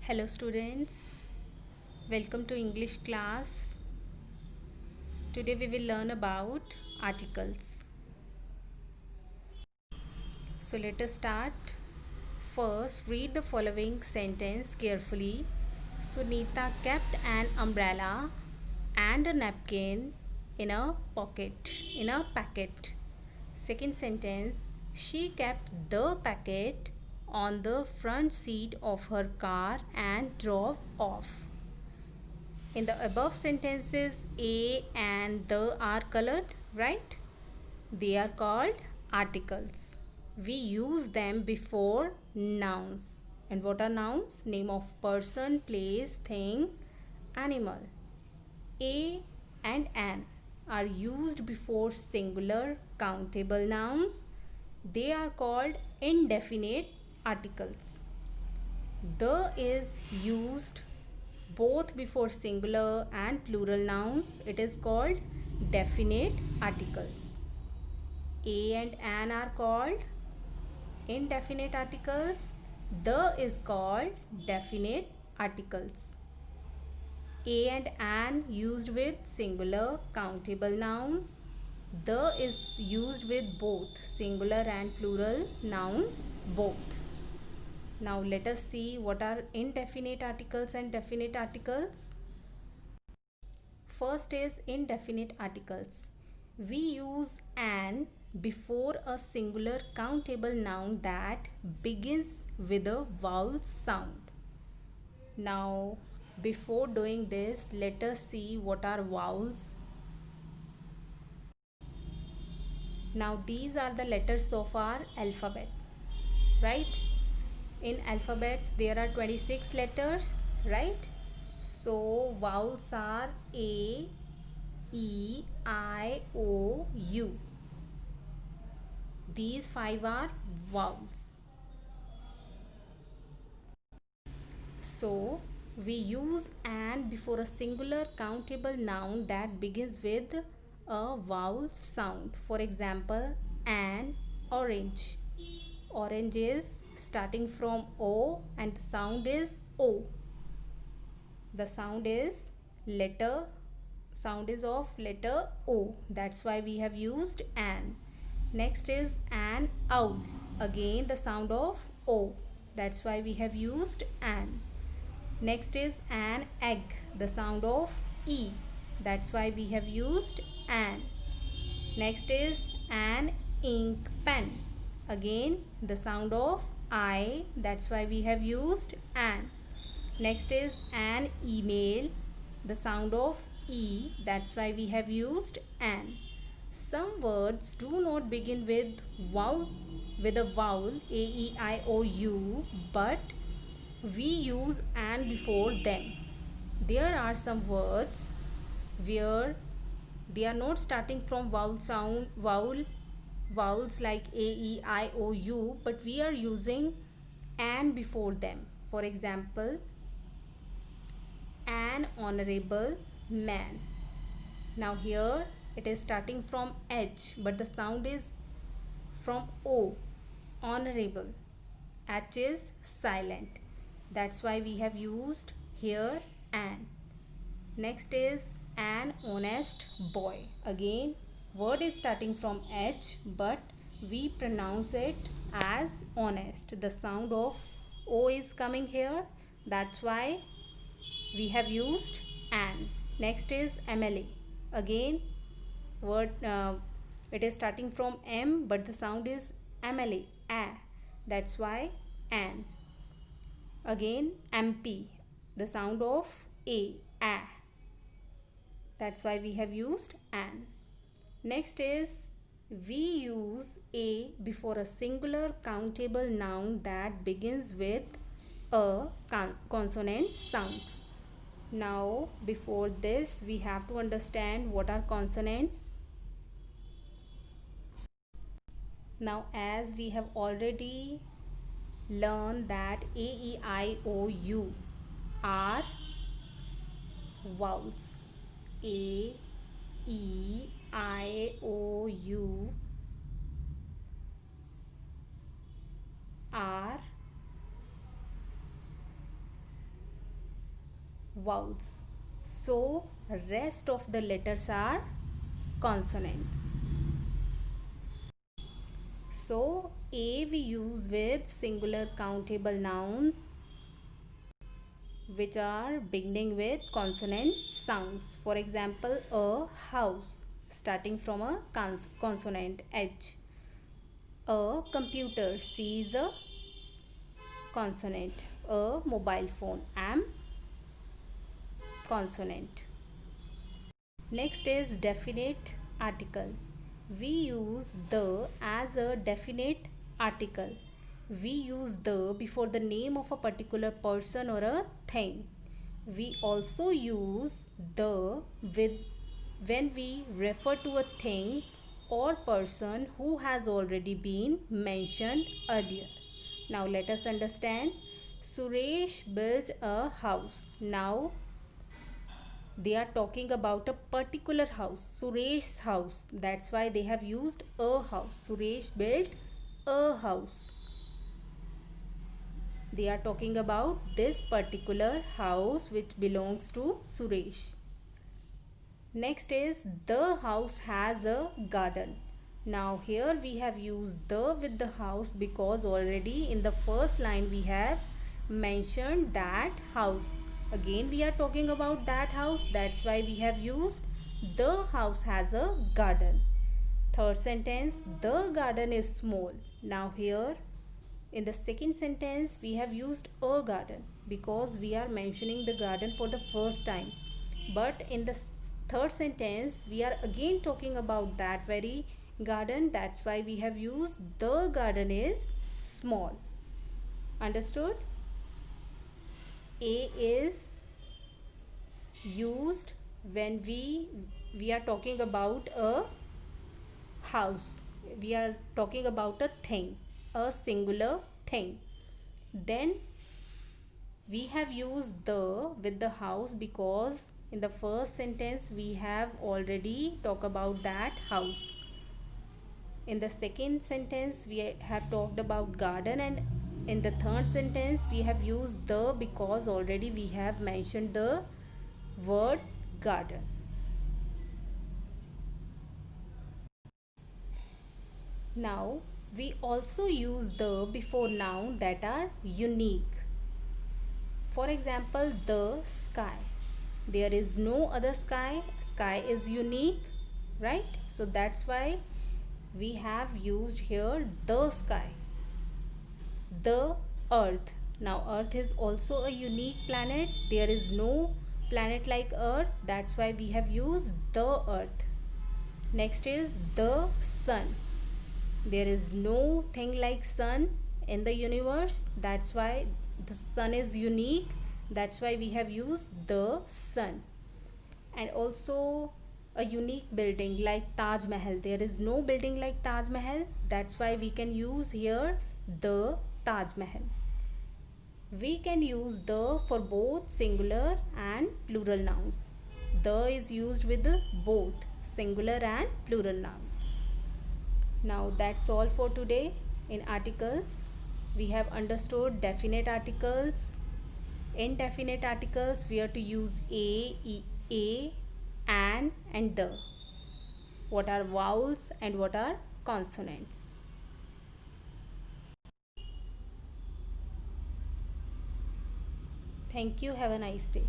Hello students, welcome to English class. Today we will learn about articles. So let us start. First, read the following sentence carefully. Sunita kept an umbrella and a napkin in a packet. Second sentence, she kept the packet on the front seat of her car and drove off. In the above sentences, a and the are colored, right? They are called articles. We use them before nouns. And what are nouns? Name of person, place, thing, animal. A and an are used before singular countable nouns. They are called indefinite articles. The is used both before singular and plural nouns. It is called definite articles. A and an are called indefinite articles. The is called definite articles. A and an used with singular countable noun. The is used with both singular and plural nouns both. Now let us see what are indefinite articles and definite articles. First is indefinite articles. We use an before a singular countable noun that begins with a vowel sound. Now, before doing this, let us see what are vowels. Now, these are the letters of our alphabet, right? In alphabets, there are 26 letters, right? So, vowels are A, E, I, O, U. These five are vowels. So, we use an before a singular countable noun that begins with a vowel sound. For example, an orange. Orange is starting from O and the sound is O. The sound is of letter O. That's why we have used an. Next is an owl. Again the sound of O. That's why we have used an. Next is an egg. The sound of E. That's why we have used an. Next is an ink pen. Again the sound of I. That's why we have used an. Next is an email. The sound of E. That's why we have used an. Some words do not begin with a vowel A, E, I, O, U, but we use an before them. There are some words where they are not starting from vowels like A, E, I, O, U, but we are using an before them. For example, an honorable man. Now here it is starting from H, but the sound is from O. Honorable. H is silent. That's why we have used here an. Next is an honest boy. Again, word is starting from H, but we pronounce it as honest. The sound of O is coming here. That's why we have used an. Next is MLA. Again, word it is starting from M, but the sound is MLA. That's why an. Again, MP. The sound of A. That's why we have used an. Next is we use a before a singular countable noun that begins with a consonant sound. Now, before this, we have to understand what are consonants. Now, as we have already learned that A, E, I, O, U are vowels. A, E, I, O, U are vowels. So rest of the letters are consonants. So A we use with singular countable noun which are beginning with consonant sounds. For example, a house starting from a consonant H. A computer, C is a consonant. A mobile phone, M consonant. Next is definite article. We use the as a definite article. We use the before the name of a particular person or a thing. We also use the with when we refer to a thing or person who has already been mentioned earlier. Now let us understand. Suresh builds a house. Now they are talking about a particular house, Suresh's house. That's why they have used a house. Suresh built a house. They are talking about this particular house which belongs to Suresh. Next is the house has a garden. Now here we have used the with the house because already in the first line we have mentioned that house. Again we are talking about that house, that's why we have used the house has a garden. Third sentence, the garden is small. Now here in the second sentence we have used a garden because we are mentioning the garden for the first time. But in the third sentence we are again talking about that very garden, that's why we have used the garden is small. Understood? A is used when we are talking about a house. We are talking about a thing, a singular thing. Then we have used the with the house because in the first sentence we have already talked about that house. In the second sentence we have talked about garden, and in the third sentence we have used the because already we have mentioned the word garden. Now we also use the before noun that are unique. For example, the sky. There is no other sky. Sky is unique, right? So that's why we have used here the sky. The earth. Now earth is also a unique planet. There is no planet like earth. That's why we have used the earth. Next is the sun. There is no thing like sun in the universe. That's why the sun is unique. That's why we have used the sun. And also a unique building like Taj Mahal. There is no building like Taj Mahal. That's why we can use here the Taj Mahal. We can use the for both singular and plural nouns. The is used with both singular and plural noun. Now that's all for today. In articles we have understood definite articles. Indefinite articles we are to use a, and the. What are vowels and what are consonants? Thank you. Have a nice day.